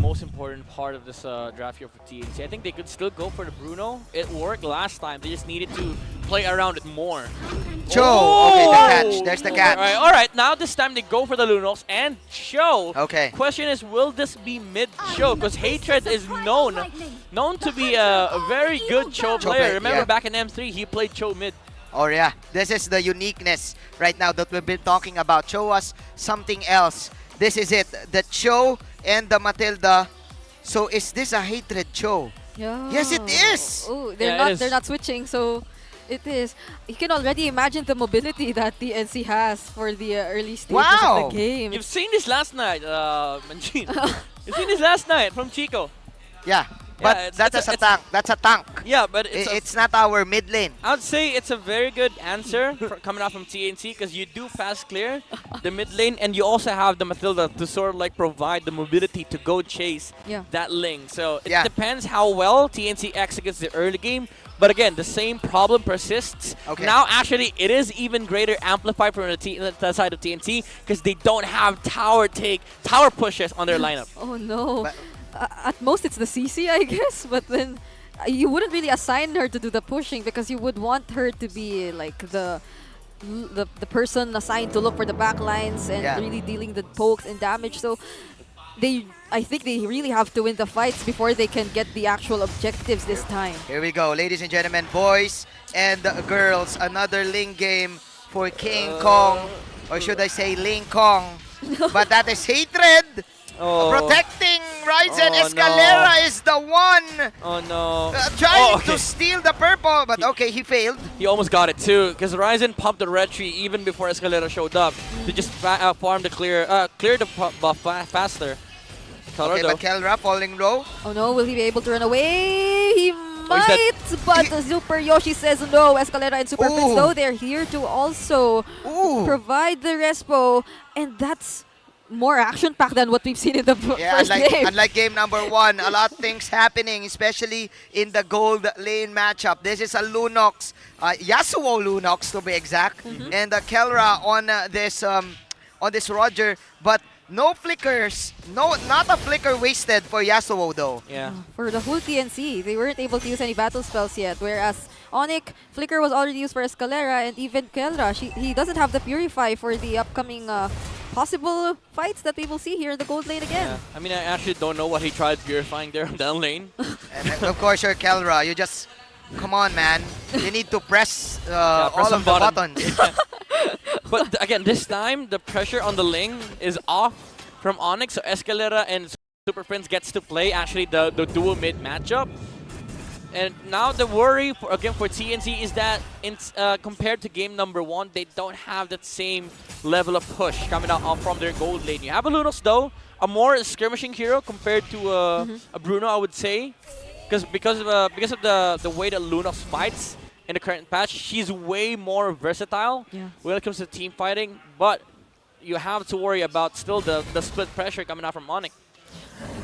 most important part of this draft here for TNC. I think they could still go for the Bruno. It worked last time. They just needed to play around it more. Cho! Okay, the catch. There's the catch. All right. Now this time they go for the Lunox and Cho. Okay. Question is, will this be mid-Cho? Because Hatred is known to be a very good Cho player. Remember back in M3, he played Cho mid. Oh yeah, this is the uniqueness right now that we've been talking about. Show us something else. This is it, the Cho and the Matilda. So is this a Hatred Cho? Yeah. Yes, it is. Oh, they're not switching, so it is. You can already imagine the mobility that the NC has for the early stages of the game. You've seen this last night, Manjin. You've seen this last night from Chico. Yeah. But that's a tank. That's a tank. Yeah, but it's not our mid lane. I would say it's a very good answer coming out from TNC because you do fast clear the mid lane and you also have the Matilda to sort of like provide the mobility to go chase that lane. So it depends how well TNC executes the early game. But again, the same problem persists. Okay. Now, actually, it is even greater amplified from the side of TNC because they don't have tower pushes on their lineup. Oh no. At most, it's the CC, I guess, but then you wouldn't really assign her to do the pushing because you would want her to be like the person assigned to look for the back lines and really dealing the pokes and damage. So I think they really have to win the fights before they can get the actual objectives this time. Here we go, ladies and gentlemen, boys and girls. Another Ling game for King Kong, or should I say Ling Kong? But that is Hatred. Protecting Ryzen. Escalera is the one trying to steal the purple, but okay, he failed. He almost got it too, because Ryzen pumped the red tree even before Escalera showed up to just farm the clear the buff faster. Okay, but Kelra falling low. Oh no, will he be able to run away? He might, but Super Yoshi says no. Escalera and Super Prince, though, they're here to also provide the respo, and that's more action-packed than what we've seen in the first game. Unlike game number 1, a lot of things happening, especially in the gold lane matchup. This is a Lunox, Yasuo Lunox to be exact, and Kelra on this Roger, but no flickers, not a flicker wasted for Yasuo though. Yeah. For the whole TNC, they weren't able to use any battle spells yet, whereas ONIC, flicker was already used for Escalera, and even Kelra, he doesn't have the Purify for the upcoming possible fights that we will see here in the gold lane again. Yeah. I mean, I actually don't know what he tried purifying there on that lane. And of course, you're Kelra. You just, come on, man. You need to press all of the buttons. But again, this time, the pressure on the lane is off from ONIC, so Escalera and Super Prince gets to play actually the dual mid matchup. And now the worry for TNC is that compared to game number 1, they don't have that same level of push coming out from their gold lane. You have a Lunox though, a more skirmishing hero compared to a Bruno, I would say, because of the way that Lunox fights in the current patch. She's way more versatile when it comes to team fighting, but you have to worry about still the split pressure coming out from ONIC.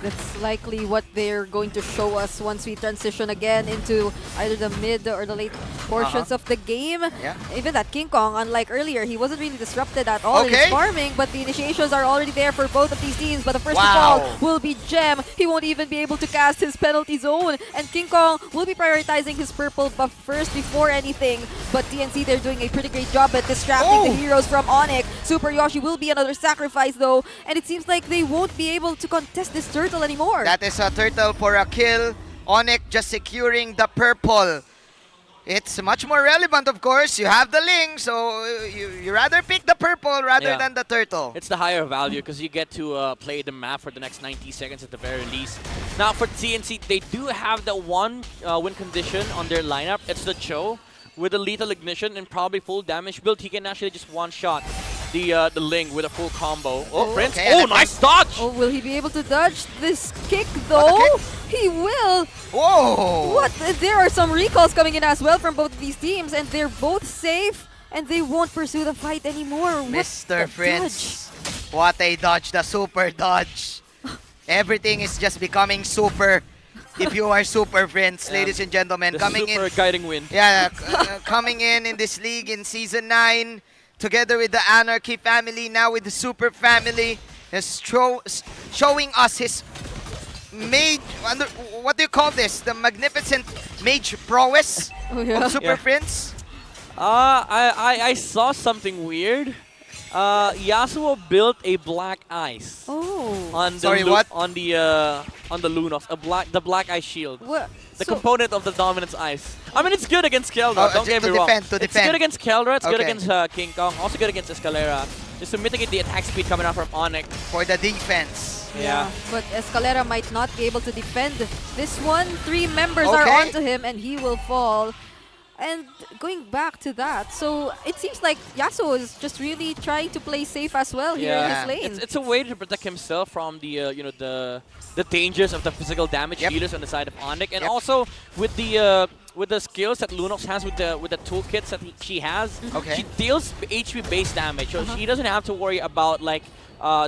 That's likely what they're going to show us once we transition again into either the mid or the late portions of the game. Even that King Kong, unlike earlier, he wasn't really disrupted at all in his farming, but the initiations are already there for both of these teams. But the first to fall will be Gem. He won't even be able to cast his penalty zone, and King Kong will be prioritizing his purple buff first before anything. But TNC, they're doing a pretty great job at distracting the heroes from ONIC. Super Yoshi will be another sacrifice though, and it seems like they won't be able to contest this turtle anymore. That is a turtle for a kill. ONIC just securing the purple. It's much more relevant, of course. You have the Ling, so you rather pick the purple rather than the turtle. It's the higher value because you get to play the map for the next 90 seconds at the very least. Now for TNC, they do have the one win condition on their lineup. It's the Cho with a lethal ignition and probably full damage build. He can actually just one-shot the Ling with a full combo. Oh, Prince. Okay, nice dodge! Oh, will he be able to dodge this kick though? He will! Whoa! What? There are some recalls coming in as well from both of these teams, and they're both safe, and they won't pursue the fight anymore. Mr. Prince, what a dodge, the super dodge. Everything is just becoming super. If you are Super Prince, ladies and gentlemen, the coming super guiding win. Yeah, coming in this league in Season 9, together with the Anarchy family, now with the Super family, is showing us his mage, what do you call this? The magnificent mage prowess Oh, yeah. of Super Prince? I saw something weird. Yasuo built a black ice Oh. on the Sorry, what? on the Lunox, the black ice shield. What? The So- component of the dominance ice. I mean, it's good against Keldra, don't get me wrong. To It's defend. good against Keldra, it's good Okay. against King Kong, also good against Escalera. Just to mitigate the attack speed coming out from ONIC. For the defense. Yeah. But Escalera might not be able to defend this one. 3 members are Okay. onto him and he will fall. And going back to that, so it seems like Yasuo is just really trying to play safe as well here in Yeah. his lane. It's a way to protect himself from the you know the dangers of the physical damage Yep. dealers on the side of ONIC, and Yep. also with the skills that Lunox has with the toolkits that she has. Okay. She deals HP based damage, so she doesn't have to worry about like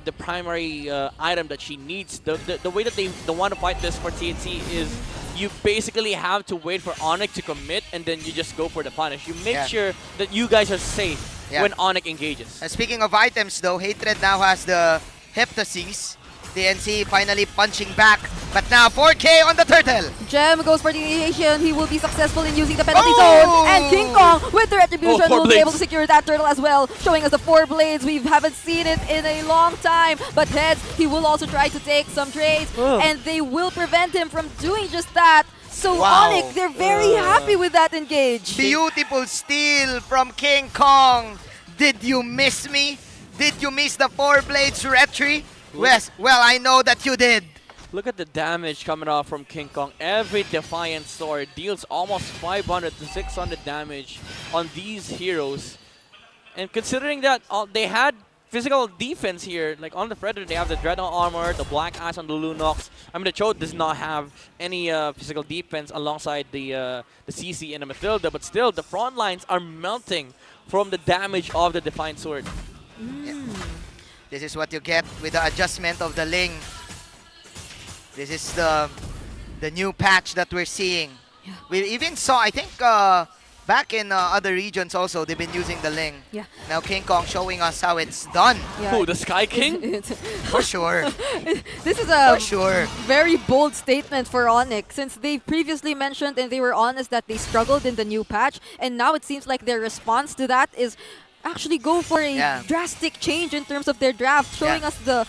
the primary item that she needs. The way that they want to fight this for TNC is you basically have to wait for ONIC to commit, and then you just go for the punish. You make Yeah. sure that you guys are safe Yeah. when ONIC engages. And speaking of items though, Hatred now has the Heptasis. TNC finally punching back, but now 4K on the turtle. Gem goes for the initiation. He will be successful in using the penalty Oh! zone. And King Kong with the retribution 4 will be able to blades. secure that turtle as well. Showing us the 4 blades. We haven't seen it in a long time. But heads, he will also try to take some trades. Oh. And they will prevent him from doing just that. So Wow. ONIC, they're very happy with that engage. Beautiful steal from King Kong. Did you miss me? Did you miss the 4 blades retry? Well, I know that you did. Look at the damage coming off from King Kong. Every Defiant Sword deals almost 500 to 600 damage on these heroes. And considering that they had physical defense here, like on the Predator, they have the Dreadnought armor, the Black Ice on the Lunox. I mean, the Chode does not have any physical defense alongside the CC and the Mathilda, but still, the front lines are melting from the damage of the Defiant Sword. This is what you get with the adjustment of the Ling. This is the new patch that we're seeing. Yeah. We even saw, I think, back in other regions also, they've been using the Ling. Yeah. Now King Kong showing us how it's done. Yeah. Who, the Sky King? For sure. This is a For sure. very bold statement for ONIC, since they previously mentioned and they were honest that they struggled in the new patch, and now it seems like their response to that is actually go for a Yeah. drastic change in terms of their draft, showing Yeah. us the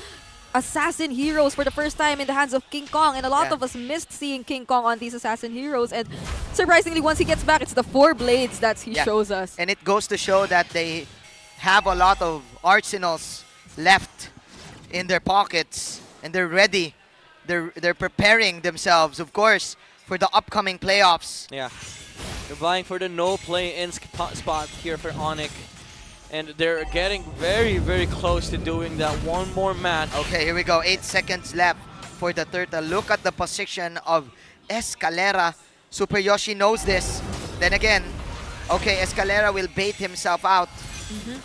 assassin heroes for the first time in the hands of King Kong, and a lot Yeah. of us missed seeing King Kong on these assassin heroes, and surprisingly once he gets back, it's the 4 blades that he Yeah. shows us. And it goes to show that they have a lot of arsenals left in their pockets, and they're ready. They're preparing themselves, of course, for the upcoming playoffs. Yeah. They're vying for the no play-in spot here for ONIC. And they're getting very, very close to doing that one more match. Okay, here we go. 8 seconds left for the turtle. Look at the position of Escalera. Super Yoshi knows this. Then again, okay, Escalera will bait himself out.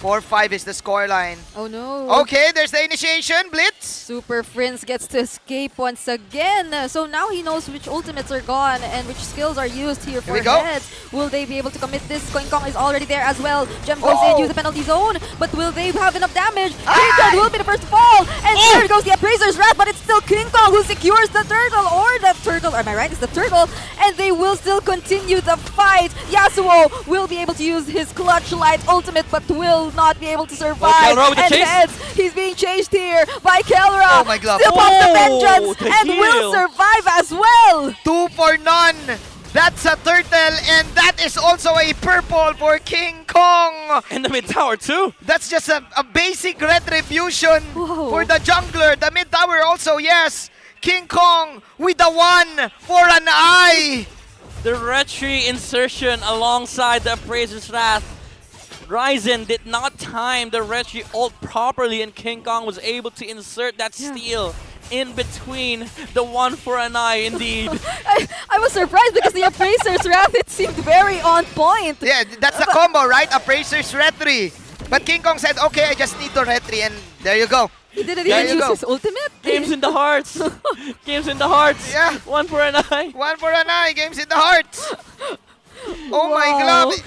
4-5 is the scoreline. Oh no. Okay, there's the initiation. Blitz. Super Prince gets to escape once again. So now he knows which ultimates are gone and which skills are used here for we go. heads. Will they be able to commit this? King Kong is already there as well. Gem goes in, use the penalty zone, but will they have enough damage? Hatred will be the first to fall, and there goes the Appraiser's Wrath, but it's still King Kong who secures the turtle, or the turtle, am I right? It's the turtle, and they will still continue the fight. Yasuo will be able to use his Clutch Light ultimate, but will not be able to survive. Kelra with the And chase. heads, he's being chased here by Kelra. Oh my glove. Still pops the Oh, vengeance the and will heal. survive as well. 2 for none. That's a turtle, and that is also a purple for King Kong. In the mid tower too. That's just a basic retribution Whoa. for the jungler. The mid tower also, yes. King Kong with the 1 for an eye. The retry insertion alongside the Appraiser's Wrath. Ryzen did not time the retry ult properly, and King Kong was able to insert that Yeah. steal in between the 1 for an eye indeed. I was surprised because the Appraiser's Wrath, it seemed very on point. Yeah, that's the combo, right? Appraiser's retry. But King Kong said, okay, I just need the retry, and there you go. He didn't There even you use go. his ultimate. Games in the hearts. Games in the hearts. Yeah. 1 for an eye. 1 for an eye, games in the heart. Oh my Wow. glove.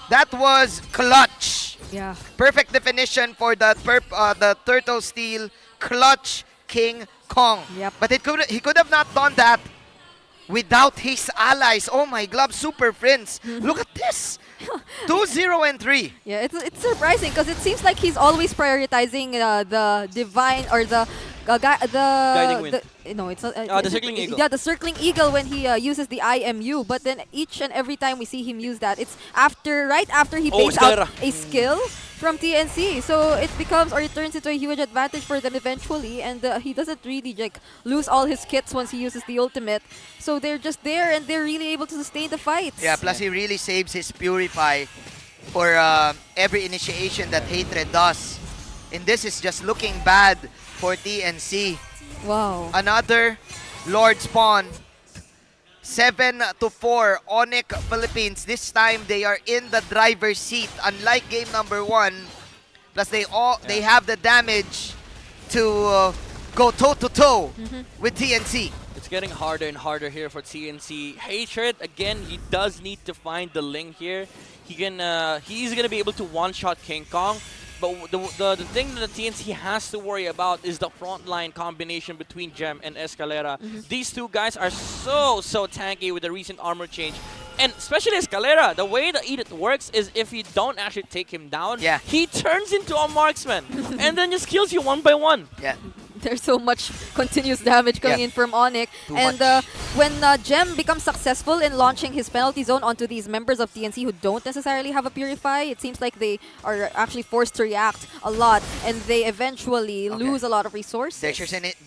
That was clutch. Yeah. Perfect definition for the turtle steal. Clutch King Kong. Yep. But he could have not done that without his allies. Oh my glove, Super Prince. Look at this. 2-0 and 3. Yeah, it's surprising because it seems like he's always prioritizing the divine or the Guiding wind. no, it's not. The circling eagle. Yeah, the circling eagle when he uses the IMU. But then each and every time we see him use that, it's right after he baits out Escalera. a skill from TNC. So it becomes, or it turns into a huge advantage for them eventually. And he doesn't really like lose all his kits once he uses the ultimate. So they're just there and they're really able to sustain the fight. Yeah, plus he really saves his Purify for every initiation that Hatred does. And this is just looking bad for TNC. Wow. Another Lord Spawn. 7-4, ONIC Philippines. This time they are in the driver's seat. Unlike game number 1, plus they have the damage to go toe-to-toe with TNC. It's getting harder and harder here for TNC. Hatred, again, he does need to find the Ling here. He's gonna be able to one-shot King Kong. But the thing that the TNC has to worry about is the frontline combination between Gem and Escalera. These two guys are so tanky with the recent armor change. And especially Escalera, the way the Edith works is if you don't actually take him down, he turns into a marksman and then just kills you one by one. Yeah. There's so much continuous damage coming in from ONIC. And when Gem becomes successful in launching his penalty zone onto these members of TNC who don't necessarily have a Purify, it seems like they are actually forced to react a lot and they eventually lose a lot of resources.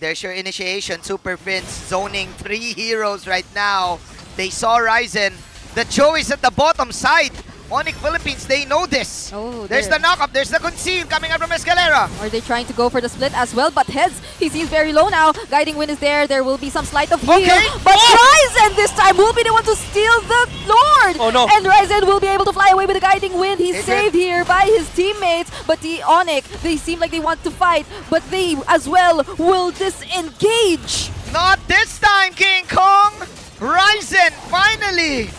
There's your initiation. Super Prince zoning 3 heroes right now. They saw Ryzen. The Joe is at the bottom side. ONIC Philippines, they know this. Oh, there's the knock-up, there's the conceal coming out from Escalera. Are they trying to go for the split as well? But heads, he seems very low now. Guiding Wind is there. There will be some sleight of heel. But Ryzen this time will be the one to steal the Lord. Oh no. And Ryzen will be able to fly away with the Guiding Wind. He's saved here by his teammates. But the ONIC, they seem like they want to fight. But they as well will disengage. Not this time, King Kong. Ryzen finally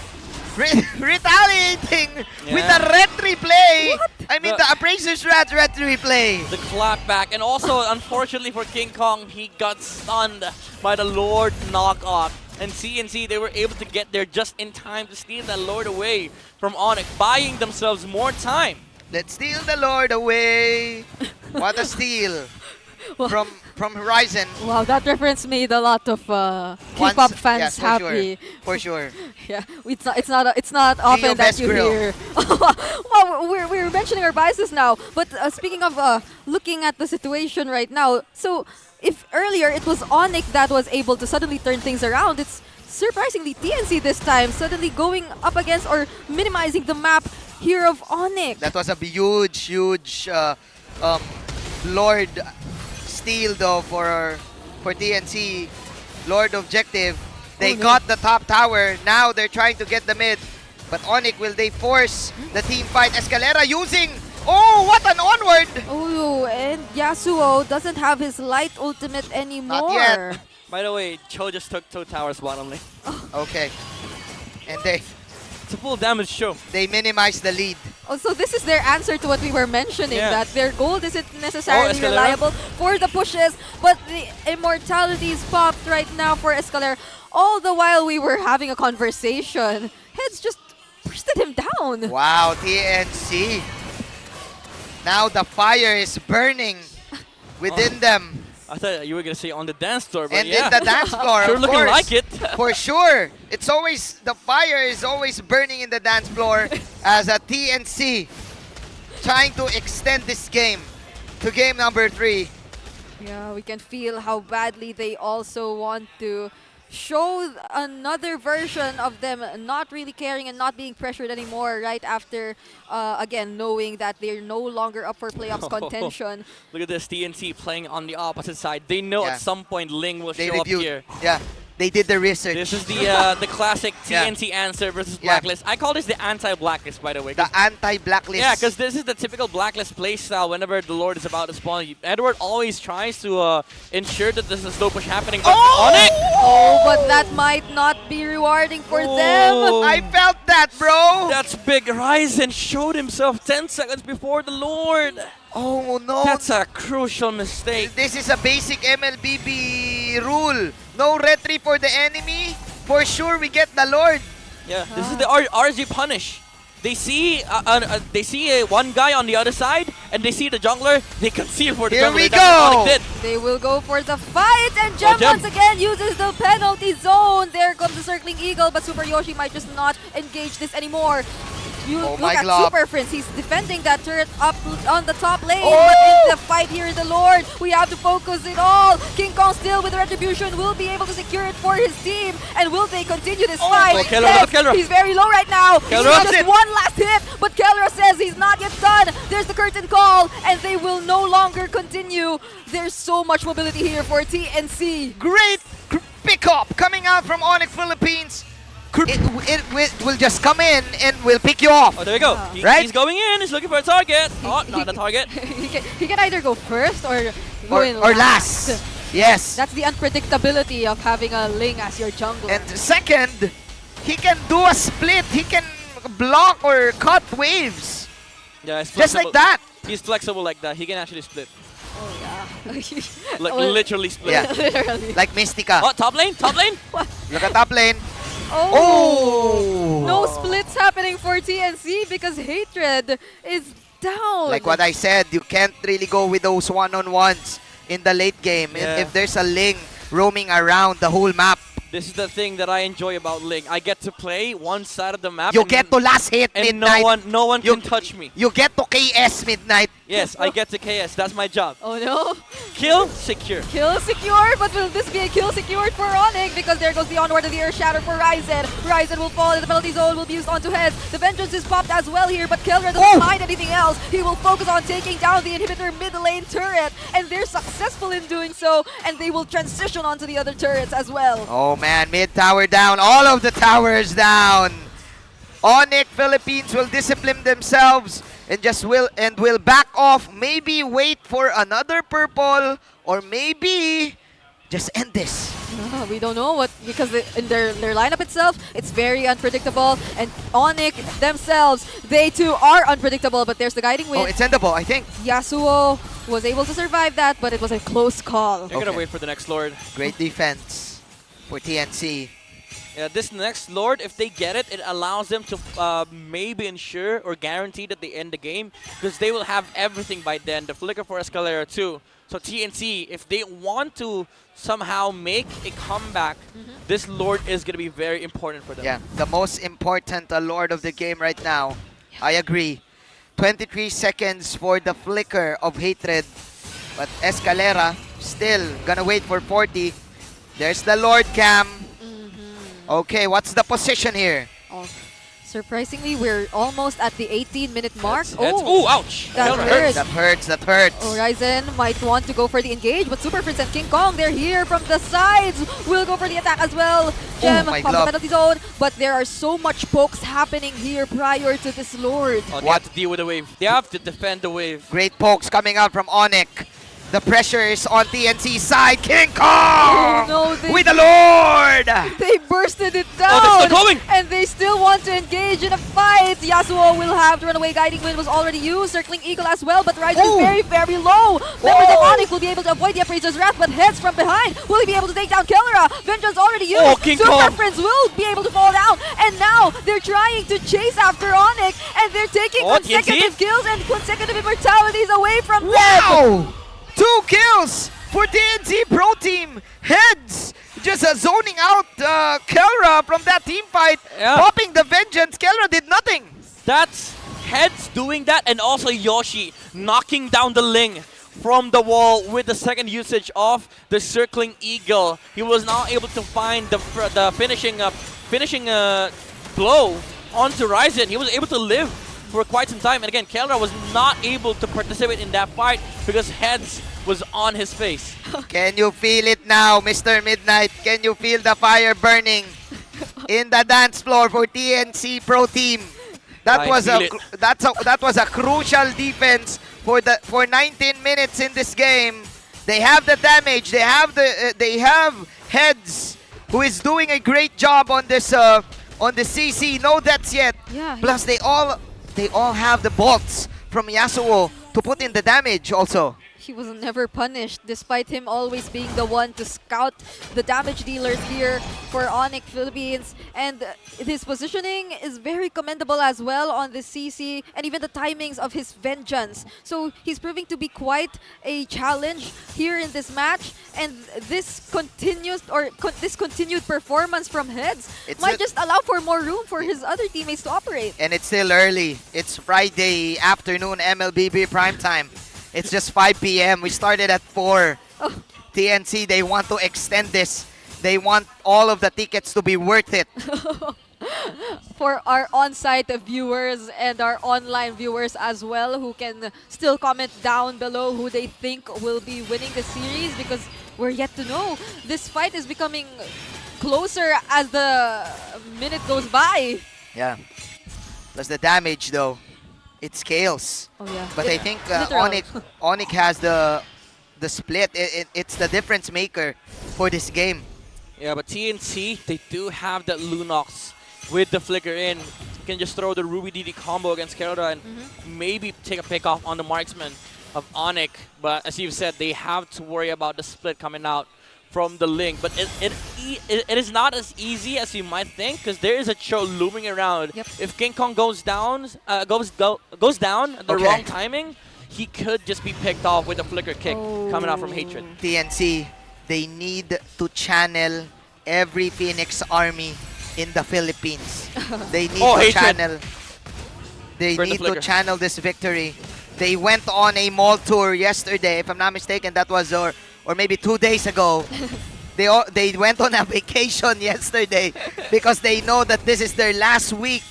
retaliating with the retry play. What? I mean, the Appraiser's retry play. The clapback. And also, unfortunately for King Kong, he got stunned by the Lord knockoff. And CNC, they were able to get there just in time to steal that Lord away from ONIC, buying themselves more time. Let's steal the Lord away. What a steal from Horizon. Wow, that reference made a lot of K-pop fans happy. For sure. Yeah, it's not often that you hear. Well, we're mentioning our biases now, but speaking of looking at the situation right now, so if earlier it was ONIC that was able to suddenly turn things around, it's surprisingly TNC this time suddenly going up against or minimizing the map here of ONIC. That was a huge Lord steal though for TNC. Lord objective. They got the top tower. Now they're trying to get the mid. But ONIC, will they force the team fight? Escalera using... Oh, what an onward! Oh, and Yasuo doesn't have his light ultimate anymore. Not yet. By the way, Cho just took 2 towers bottom lane. Okay. And It's a full damage show. they minimize the lead. Oh, so this is their answer to what we were mentioning, that their gold isn't necessarily Escalera. reliable for the pushes, but the immortality is popped right now for Escalera. All the while we were having a conversation, Heads just bursted him down. Wow, TNC. Now the fire is burning within them. I thought you were going to say on the dance floor, but And in the dance floor, sure of looking course. like it. For sure. It's always, the fire is always burning in the dance floor as a TNC trying to extend this game to game number 3. Yeah, we can feel how badly they also want to show another version of them not really caring and not being pressured anymore right after, again, knowing that they're no longer up for playoffs contention. Look at this, TNC playing on the opposite side. They know at some point Ling will show up here. Yeah, they did the research. This is the classic TNC answer versus Blacklist. I call this the anti-Blacklist, by the way. The anti-Blacklist. Yeah, because this is the typical Blacklist playstyle whenever the Lord is about to spawn. Edward always tries to ensure that there's a slow push happening, but ONIC! Oh, but that might not be rewarding for them. I felt that, bro! That's big. Ryzen showed himself 10 seconds before the Lord. Oh, no. That's a crucial mistake. This is a basic MLBB the rule. No retry for the enemy. For sure, we get the Lord. Yeah, this is the RG punish. They see one guy on the other side, and they see the jungler. They conceal for the Here jungler. we That's what go. Onyx did. They will go for the fight, and Gem Gem. once again uses the penalty zone. There comes the circling eagle, but Super Yoshi might just not engage this anymore. You Oh look my at glove. Super Prince. He's defending that turret up on the top lane. Oh! But in the fight here, the Lord, we have to focus it all. King Kong still with the retribution will be able to secure it for his team. And will they continue this fight? Oh, Kellera, Yes, look at Kellera. he's very low right now. He Kellera. needs just one last hit, but Kellera says he's not yet done. There's the curtain call, and they will no longer continue. There's so much mobility here for TNC. Great pickup coming out from ONIC Philippines. It will just come in and will pick you off. Oh, there we go. Yeah. Right? He's going in. He's looking for a target. Oh, not a target. he can either go first or go in Or last. Yes. That's the unpredictability of having a Ling as your jungler. And second, he can do a split. He can block or cut waves. Yeah, it's Just flexible. like that. He's flexible like that. He can actually split. Oh yeah. Like Well, literally split. Yeah. Literally. Like Mystica. Oh, top lane, top lane. Look at top lane. Oh. Oh. No splits happening for TNC because Hatred is down. Like what I said, you can't really go with those one-on-ones in the late game. Yeah. If there's a Ling roaming around the whole map, This is the thing that I enjoy about Ling. I get to play one side of the map. you and, get to last hit and midnight. no one You- can touch me. You get to KS midnight. Yes, I get to KS. That's my job. Oh no. Kill, secure. Kill secured, but will this be a kill secured for ONIC? Because there goes the onward of the Earth Shatter for Ryzen. Ryzen will fall, and the penalty zone will be used onto heads. The Vengeance is popped as well here, but Kellera doesn't mind anything else. He will focus on taking down the inhibitor mid lane turret, and they're successful in doing so, and they will transition onto the other turrets as well. Oh man, mid tower down. All of the towers down. ONIC Philippines will discipline themselves and will back off. Maybe wait for another purple, or maybe just end this. We don't know what, because in their lineup itself, it's very unpredictable, and ONIC themselves, they too are unpredictable, but there's the guiding Oh, wind. it's endable, I think. Yasuo was able to survive that, but it was a close call. You're gonna Okay. wait for the next Lord. Great defense for TNC. Yeah, this next Lord, if they get it, it allows them to maybe ensure or guarantee that they end the game, because they will have everything by then. The Flicker for Escalera too. So TNC, if they want to somehow make a comeback, this Lord is going to be very important for them. Yeah, the most important Lord of the game right now. I agree. 23 seconds for the flicker of Hatred. But Escalera still gonna wait for 40. There's the Lord Cam. Okay, what's the position here? Oh, surprisingly, we're almost at the 18-minute mark. Oh, ouch! That Kellera hurt. That hurts, that hurts. Horizon might want to go for the engage, but Super Prince and King Kong, they're here from the sides. Will go for the attack as well. Gem my from the glove. penalty zone, but there are so much pokes happening here prior to this Lord. Oh, they What? have to deal with the wave. They have to defend the wave. Great pokes coming out from ONIC. The pressure is on TNC's side. King Kong! Oh, no, with the Lord! They bursted it down! Oh, they're still going! And they still want to engage in a fight! Yasuo will have to run away. Guiding Wind was already used. Circling Eagle as well, but Ryzen is Ooh. very, very low! Members of Oh. ONIC will be able to avoid the Appraiser's Wrath, but heads from behind. Will he be able to take down Kellera? Vengeance already used! Oh, King Super Kong. Prince will be able to fall down! And now, they're trying to chase after ONIC, and they're taking Oh, consecutive TNC? kills and consecutive immortalities away from them! Wow! 2 kills for TNC Pro Team. Heads just zoning out Kellera from that team fight. Yeah. Popping the Vengeance. Kellera did nothing. That's Heads doing that, and also Yoshi knocking down the Ling from the wall with the second usage of the Circling Eagle. He was not able to find the finishing blow onto Ryzen. He was able to live for quite some time, and again, Kellera was not able to participate in that fight because Heads was on his face. Can you feel it now, Mr. Midnight? Can you feel the fire burning in the dance floor for TNC Pro Team? That I was feel a it. that was a crucial defense for 19 minutes in this game. They have the damage. They have Heads, who is doing a great job on this on the CC. No deaths yet. Yeah, Plus they all have the bolts from Yasuo to put in the damage also. he was never punished, despite him always being the one to scout the damage dealers here for ONIC Philippines. And his positioning is very commendable as well on the CC, and even the timings of his vengeance. So he's proving to be quite a challenge here in this match. And this this continued performance from Heads might just allow for more room for his other teammates to operate. And it's still early. It's Friday afternoon, MLBB prime time. It's just 5 p.m. We started at 4. Oh. TNC, they want to extend this. They want all of the tickets to be worth it. For our on-site viewers and our online viewers as well, who can still comment down below who they think will be winning the series, because we're yet to know. This fight is becoming closer as the minute goes by. Yeah. Plus the damage though, it scales. Oh yeah. But I think literal. ONIC has the split. It's the difference maker for this game. Yeah, but TNC, they do have that Lunox with the flicker in. You can just throw the Ruby DD combo against Kerala and maybe take a pick off on the marksman of ONIC. But as you've said, they have to worry about the split coming out from the Ling. But it is not as easy as you might think, because there is a Cho looming around. Yep. If King Kong goes down, goes down at the wrong timing, he could just be picked off with a flicker kick coming out from Hatred. TNC, they need to channel every Phoenix army in the Philippines. They need to channel. They need to channel this victory. They went on a mall tour yesterday, if I'm not mistaken. That was or maybe 2 days ago. They went on a vacation yesterday because they know that this is their last week,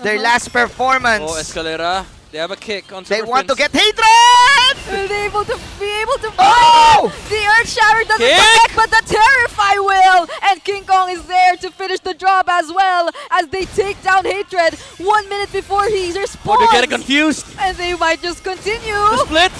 their last performance. Oh, Escalera, they have a kick on They Super want to Prince. get Hatred! Will they be able to Oh! The Earth Shatter doesn't protect, but the Terrify will! And King Kong is there to finish the job as well, as they take down Hatred 1 minute before he respawns. Oh, they're getting confused. And they might just continue. The split.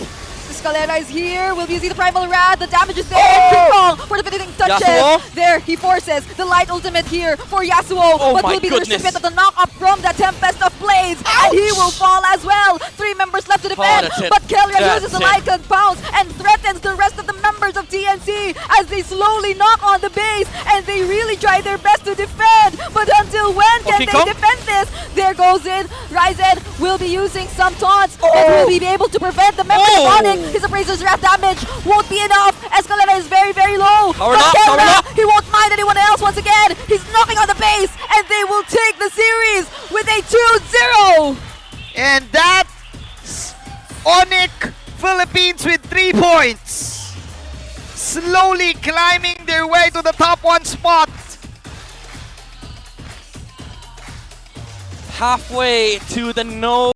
Escalera is here, will be using the Primal Wrath, the damage is there, King Kong for the finishing touches. Yasuo? There, he forces the light ultimate here for Yasuo, but my will be the goodness. recipient of the knock-up from the Tempest of Blades, and he will fall as well. 3 members left to defend, that's it. but Kelia That's uses the it. light and bounce and threatens the rest of the members of TNC as they slowly knock on the base, and they really try their best to defend, but until when can King they Kong? defend this? There goes in, Ryzen will be using some taunts, and will be able to prevent the members of ONIC. His Abraser's Wrath damage won't be enough. Escalera is very, very low. Power But lock, power Kelia, lock. he won't mind anyone else once again. He's knocking on the base, and they will take the series with a 2-0. And that's ONIC Philippines with 3 points. Slowly climbing their way to the top 1 spot. Halfway to the no